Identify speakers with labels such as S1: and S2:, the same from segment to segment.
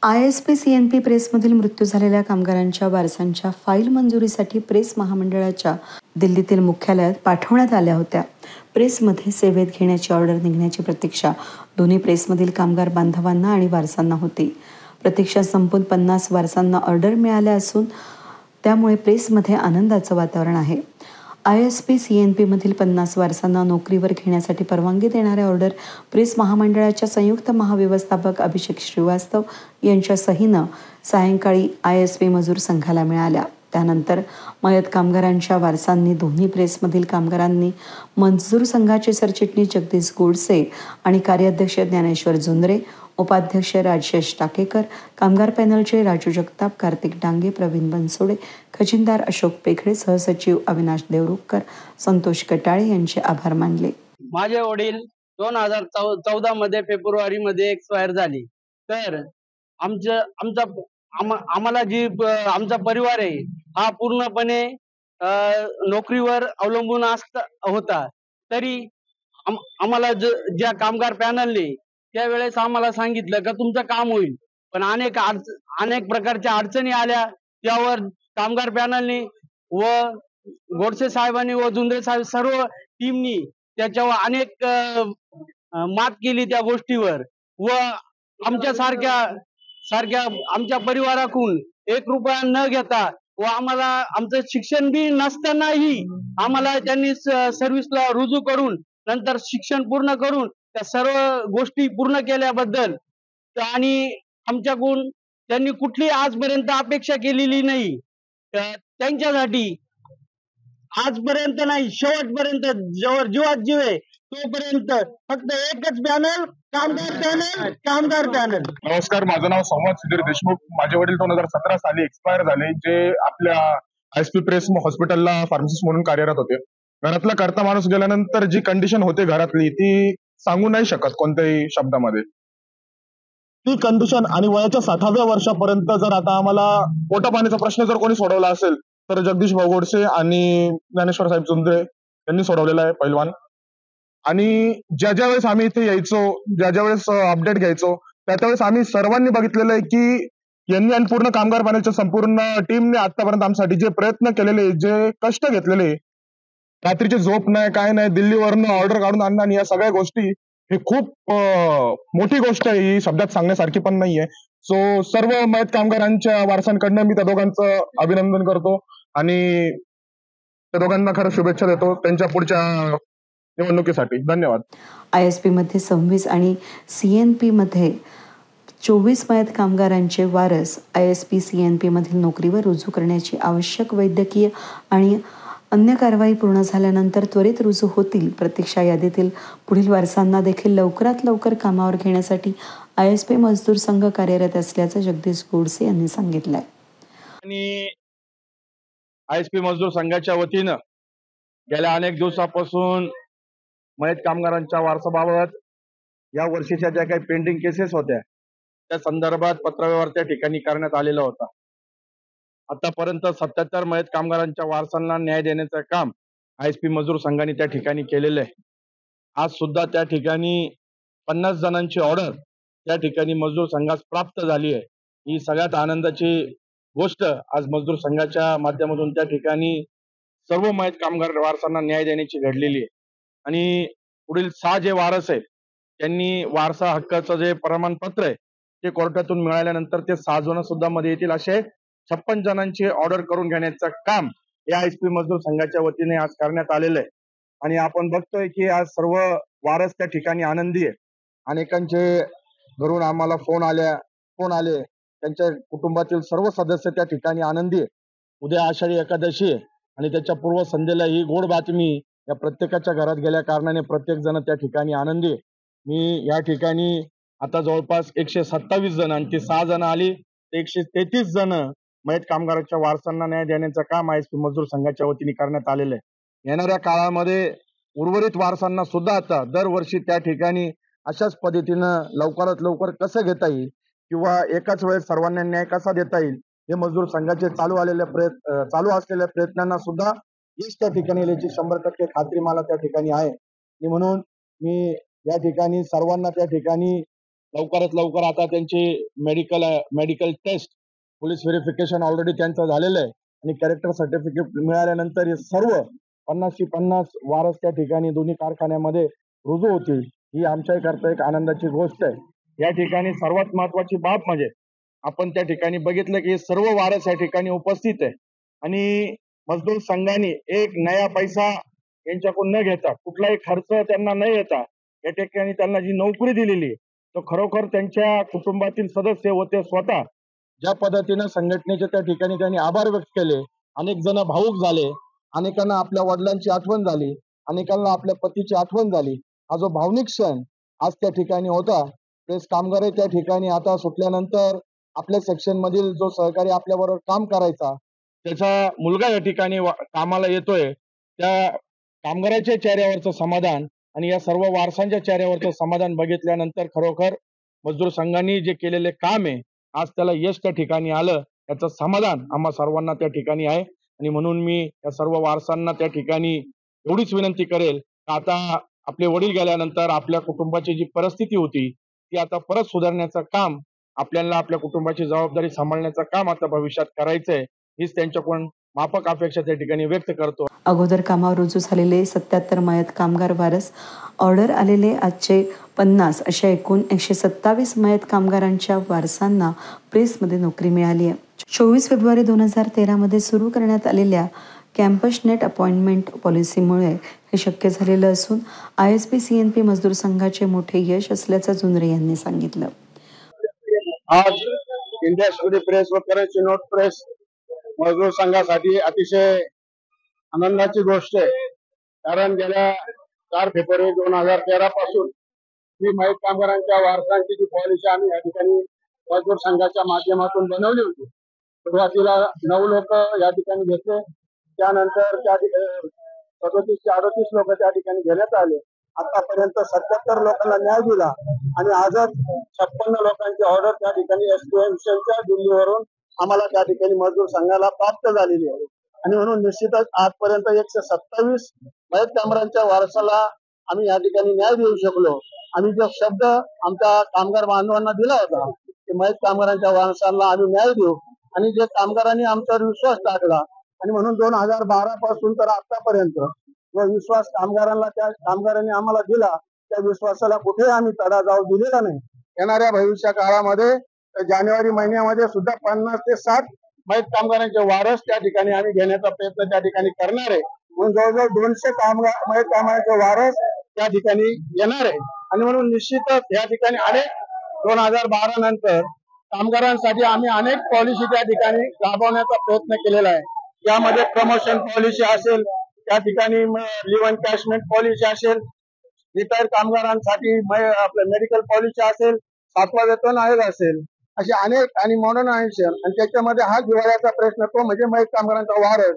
S1: ISP-CNP प्रेसमधील मृत्यू झालेल्या कामगारांच्या वारसांच्या फाईल मंजुरीसाठी प्रेस महामंडळाच्या दिल्लीतील मुख्यालयात पाठवण्यात आल्या होत्या. प्रेसमध्ये सेवेत घेण्याची ऑर्डर निघण्याची प्रतीक्षा दोन्ही प्रेसमधील कामगार बांधवांना आणि वारसांना होती. प्रतीक्षा संपून 50 वारसांना ऑर्डर मिळाल्या असून त्यामुळे प्रेसमध्ये आनंदाचं वातावरण आहे. ISP-CNPमधील 50 वारसांना नोकरीवर घेण्यासाठी परवानगी देणाऱ्या ऑर्डर प्रेस महामंडळाच्या संयुक्त महाव्यवस्थापक अभिषेक श्रीवास्तव यांच्या सहीनं सायंकाळी ISP मजूर संघाला मिळाल्या. त्यानंतर मयत कामगारांच्या वारसांनी दोन्ही प्रेसमधील कामगारांनी मजूर संघाचे सरचिटणीस जगदीश गोडसे आणि कार्याध्यक्ष ज्ञानेश्वर जुंदरे, उपाध्यक्ष राजेश टाकेकर, कामगार पॅनलचे राजू जगताप, कार्तिक डांगे, प्रवीण बनसोडे, खजिनदार अशोक पेखडे, सहसचिव अविनाश देवरुखकर, संतोष कटाळे यांचे आभार मानले.
S2: माझे वडील 2014 मध्ये फेब्रुवारीमध्ये एक्सपायर झाले. तर आम्हाला जी आमचा परिवार आहे हा पूर्णपणे नोकरीवर अवलंबून होता. तरी आम्हाला ज्या कामगार पॅनलने त्यावेळेस आम्हाला सांगितलं का तुमचं काम होईल, पण अनेक प्रकारच्या अडचणी आल्या. त्यावर कामगार पॅनलने व गोडसे साहेबांनी व जुंदरे साहेब सर्व टीमनी त्याच्यावर अनेक मात केली त्या गोष्टीवर. व आमच्या सारख्या आमच्या परिवाराकडून 1 रुपया न घेता व आम्हाला आमचं शिक्षण बी नसतानाही आम्हाला त्यांनी सर्व्हिसला रुजू करून नंतर शिक्षण पूर्ण करून त्या सर्व गोष्टी पूर्ण केल्याबद्दल आणि आमच्याकडून त्यांनी कुठली आजपर्यंत अपेक्षा केलेली नाही. त्यांच्यासाठी आजपर्यंत नाही, शेवटपर्यंत जीवात जीव आहे तोपर्यंत फक्त एकच पॅनल, कामगार पॅनल.
S3: नमस्कार, माझं नाव संवाद सुधीर देशमुख. माझे वडील 2017 साली एक्सपायर झाले, जे आपल्या ISP प्रेस हॉस्पिटलला फार्मसिस्ट म्हणून कार्यरत होते. घरातला करता माणूस गेल्यानंतर जी कंडिशन होते घरातली ती सांगू नाही शकत कोणत्याही शब्दामध्ये. ती कंडिशन आणि वयाच्या 60व्या वर्षापर्यंत जर आता आम्हाला पोटापाण्याचा प्रश्न जर कोणी सोडवला असेल तर जगदीश भाऊ गोडसे आणि ज्ञानेश्वर साहेब जुंदरे यांनी सोडवलेला आहे पैलवान. आणि ज्या वेळेस आम्ही इथे यायचो, ज्या वेळेस अपडेट घ्यायचो, त्यावेळेस आम्ही सर्वांनी बघितलेलं आहे की यांनी आणि पूर्ण कामगार पॅनलच्या संपूर्ण टीमने आतापर्यंत आमच्यासाठी जे प्रयत्न केलेले, जे कष्ट घेतलेले, रात्रीची झोप नाही, काय नाही, दिल्लीवरनं ऑर्डर काढून आणणं आणि या सगळ्या गोष्टी, हे खूप मोठी गोष्ट आहे. ही शब्दात सांगण्यासारखी पण नाहीये. सो सर्व मयत कामगारांच्या वारसांकडनं मी त्या दोघांचं अभिनंदन करतो आणि त्या दोघांना खरं शुभेच्छा देतो त्यांच्या पुढच्या निवडणुकीसाठी. धन्यवाद.
S1: ISP मध्ये 26 आणि CNP मध्ये 24 मयत कामगारांचे वारस ISP-CNP मधील नोकरीवर रुजू करण्याची आवश्यक वैद्यकीय आणि अन्य कारवाई पूर्ण झाल्यानंतर त्वरित रुजू होतील. प्रतीक्षा यादीतील पुढील वारसांना देखील लवकरात लवकर कामावर घेण्यासाठी ISP मजदूर संघ कार्यरत असल्याचं जगदीश गोडसे यांनी सांगितलंय.
S4: आणि ISP मजदूर संघाच्या वतीनं गेल्या अनेक दिवसापासून मयत कामगारांच्या वारसाबाबत या वर्षीच्या ज्या काही पेंडिंग केसेस होत्या त्या संदर्भात पत्रव्यवहार त्या ठिकाणी करण्यात आलेला होता. आतापर्यंत 77 मयत कामगारांच्या वारसांना न्याय देण्याचं काम ISP मजदूर संघाने त्या ठिकाणी केलेलं आहे. आज सुद्धा त्या ठिकाणी 50 जणांची ऑर्डर त्या ठिकाणी मजदूर संघास प्राप्त झाली आहे. ही सगळ्यात आनंदाची गोष्ट आज मजदूर संघाच्या माध्यमातून त्या ठिकाणी सर्व मयत कामगार वारसांना न्याय देण्याची घडलेली आहे. आणि पुढील 6 जे वारस आहेत त्यांनी वारसा हक्काचं जे प्रमाणपत्र आहे ते कोर्टातून मिळाल्यानंतर ते 6 जण सुद्धा मध्ये येतील असे 56 जणांची ऑर्डर करून घेण्याचं काम या ISP मजदूर संघाच्या वतीने आज करण्यात आलेलं आहे. आणि आपण बघतोय की आज सर्व वारस त्या ठिकाणी आनंदी आहे. अनेकांचे घरून आम्हाला फोन आले, त्यांच्या कुटुंबातील सर्व सदस्य त्या ठिकाणी आनंदी आहे. उद्या आषाढी एकादशी आहे आणि त्याच्या पूर्वसंध्येला ही गोड बातमी या प्रत्येकाच्या घरात गेल्या कारणाने प्रत्येक जण त्या ठिकाणी आनंदी आहे. मी या ठिकाणी आता जवळपास 127 जण आणि ती 6 जण आली 133 जण मयत कामगारांच्या वारसांना न्याय देण्याचं काम ISP मजदूर संघाच्या वतीने करण्यात आलेलं आहे. येणाऱ्या काळामध्ये उर्वरित वारसांना सुद्धा आता दरवर्षी त्या ठिकाणी अशाच पद्धतीनं लवकरात लवकर कसं घेता येईल किंवा एकाच वेळेस सर्वांना न्याय कसा देता येईल हे मजदूर संघाचे चालू असलेल्या प्रयत्नांना सुद्धा यश त्या ठिकाणी याची 100% खात्री मला त्या ठिकाणी आहे. म्हणून मी या ठिकाणी सर्वांना त्या ठिकाणी लवकरात लवकर आता त्यांची medical test, police verification already त्यांचं झालेलं आहे आणि कॅरेक्टर सर्टिफिकेट मिळाल्यानंतर हे सर्व 50ची 50 वारस त्या ठिकाणी दोन्ही कारखान्यामध्ये रुजू होतील. ही आमच्याकरता एक आनंदाची गोष्ट आहे. या ठिकाणी सर्वात महत्वाची बाब म्हणजे आपण त्या ठिकाणी बघितलं की सर्व वारस या ठिकाणी उपस्थित आहे आणि मजदूर संघाने एक नया पैसा यांच्याकडून न घेता, कुठलाही खर्च त्यांना न येता या ठिकाणी त्यांना जी नोकरी दिलेली आहे तो खरोखर त्यांच्या कुटुंबातील सदस्य होते स्वतः ज्या पद्धतीनं संघटनेचे त्या ठिकाणी त्यांनी आभार व्यक्त केले. अनेक जण भावुक झाले, अनेकांना आपल्या वडिलांची आठवण झाली, अनेकांना आपल्या पतीची आठवण झाली. हा जो भावनिक क्षण आज त्या ठिकाणी होता. प्रेस कामगार त्या ठिकाणी आता सुटल्यानंतर आपल्या सेक्शन मधील जो सहकारी आपल्याबरोबर काम करायचा, त्याचा मुलगा या ठिकाणी कामाला येतोय, त्या कामगाराच्या चेहऱ्यावरचं समाधान आणि या सर्व वारसांच्या चेहऱ्यावरचं समाधान बघितल्यानंतर खरोखर मजदूर संघाने जे केलेले काम आहे आज त्याला यश त्या ठिकाणी आलं, याचं समाधान आम्हा सर्वांना त्या ठिकाणी आहे. आणि म्हणून मी या सर्व वारसांना त्या ठिकाणी एवढीच विनंती करेल, आता आपले वडील गेल्यानंतर आपल्या कुटुंबाची जी परिस्थिती होती ती आता परत सुधारण्याचं काम आपल्याला, आपल्या कुटुंबाची जबाबदारी सांभाळण्याचं काम आता भविष्यात करायचंय, हीच त्यांच्याकडून माफक अपेक्षा त्या ठिकाणी व्यक्त करतो.
S1: अगोदर कामावर रुजू झालेले 77 मयत कामगार वारस, ऑर्डर आलेले आजचे 50 अशा एकूण 127 मयत कामगारांच्या वारसांना प्रेसमध्ये नोकरी मिळाली आहे. 24 फेब्रुवारी 2013 मध्ये सुरू करण्यात आलेल्या कॅम्पस नेट अपॉइंटमेंट पॉलिसीमुळे हे शक्य झालेलं असून ISP CNP मजदूर संघाचे मोठे यश असल्याचं जुनरे यांनी सांगितलं.
S5: आज इंडिया स्टुडिओ प्रेस व करन्सी नोट प्रेस मजदूर संघासाठी अतिशय आनंदाची गोष्ट आहे. कारण गेल्या 4 फेब्रुवारी 2013 पासून ही मयत कामगारांच्या वारसांची जी पॉलिसी आम्ही या ठिकाणी मजदूर संघाच्या माध्यमातून बनवली होती. सुरुवातीला 9 लोक या ठिकाणी घेतले, त्यानंतर त्या 37 ते 38 लोक त्या ठिकाणी घेण्यात आले. आतापर्यंत 77 लोकांना न्याय दिला आणि आजच 56 लोकांची ऑर्डर त्या ठिकाणी SPI मिशनच्या दिल्लीवरून आम्हाला त्या ठिकाणी मजदूर संघाला प्राप्त झालेली आहे. आणि म्हणून निश्चितच आजपर्यंत 127 मयत कामगारांच्या वारसाला आम्ही या ठिकाणी न्याय देऊ शकलो. आम्ही जो शब्द आमच्या कामगार बांधवांना दिला होता की मयत कामगारांच्या वारसांना आम्ही न्याय देऊ, आणि जे कामगारांनी आमच्यावर विश्वास टाकला आणि म्हणून 2012 पासून तर आतापर्यंत जो विश्वास कामगारांना त्या कामगारांनी आम्हाला दिला, त्या विश्वासाला कुठे आम्ही तडा जाऊ दिलेला नाही. येणाऱ्या भविष्य काळामध्ये जानेवारी महिन्यामध्ये सुद्धा 50 ते 60 मयत कामगारांचे वारस त्या ठिकाणी आम्ही घेण्याचा प्रयत्न त्या ठिकाणी करणार आहे. म्हणून जवळजवळ 200 मयत कामगारांचे वारस त्या ठिकाणी येणार आहे. आणि म्हणून निश्चितच या ठिकाणी अनेक 2012 नंतर कामगारांसाठी आम्ही अनेक पॉलिसी त्या ठिकाणी राबवण्याचा प्रयत्न केलेला आहे. यामध्ये प्रमोशन पॉलिसी असेल, त्या ठिकाणी लिव्ह एनकॅशमेंट पॉलिसी असेल, रिटायर्ड कामगारांसाठी आपलं मेडिकल पॉलिसी असेल, 7वा वेतन आयोग असेल, असे अनेक आणि मॉडर्नायझेशन. आणि त्याच्यामध्ये हा जिव्हाळ्याचा प्रश्न तो म्हणजे मयत कामगारांचा वारस.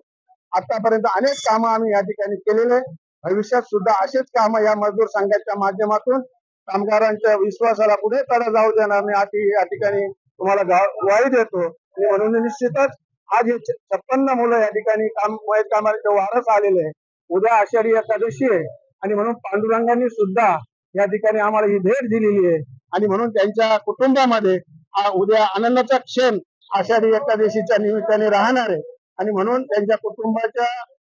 S5: आतापर्यंत अनेक कामं आम्ही या ठिकाणी केलेले, भविष्यात सुद्धा असेच कामं या मजदूर संघाच्या माध्यमातून कामगारांच्या विश्वासाला पुढे तडा जाऊ देणार नाही या ठिकाणी तुम्हाला ग्वाही देतो. आणि म्हणून निश्चितच आज हे 56 मुलं या ठिकाणी मयत कामगारांचे वारस आलेले आहे. उद्या आषाढी एकादशी आहे आणि म्हणून पांडुरंगांनी सुद्धा या ठिकाणी आम्हाला ही भेट दिलेली आहे. आणि म्हणून त्यांच्या कुटुंबामध्ये उद्या आनंदाचा क्षण आषाढी एकादशीच्या निमित्ताने राहणार आहे. आणि म्हणून त्यांच्या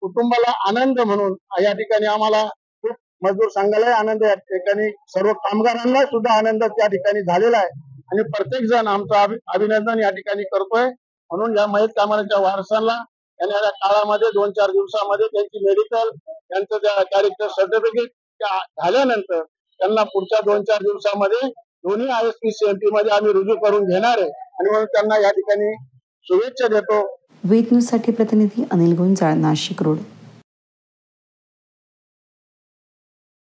S5: कुटुंबाला आनंद म्हणून या ठिकाणी आम्हाला खूप मजदूर संघालाही आनंद, या ठिकाणी सर्व कामगारांना सुद्धा आनंद त्या ठिकाणी झालेला आहे. आणि प्रत्येक जण आमचं अभिनंदन या ठिकाणी करतोय. म्हणून या मयत कामगारांच्या वारसांना येणाऱ्या काळामध्ये 2-4 दिवसामध्ये त्यांची मेडिकल, त्यांचं कॅरेक्टर सर्टिफिकेट झाल्यानंतर त्यांना पुढच्या 2-4 दिवसामध्ये दोन्ही ISP CNP मध्ये आम्ही रुजू करून घेणार आहे. आणि म्हणून त्यांना या ठिकाणी शुभेच्छा देतो.
S1: वेद न्यूजसाठी प्रतिनिधी अनिल गुंजाळ, नाशिक रोड.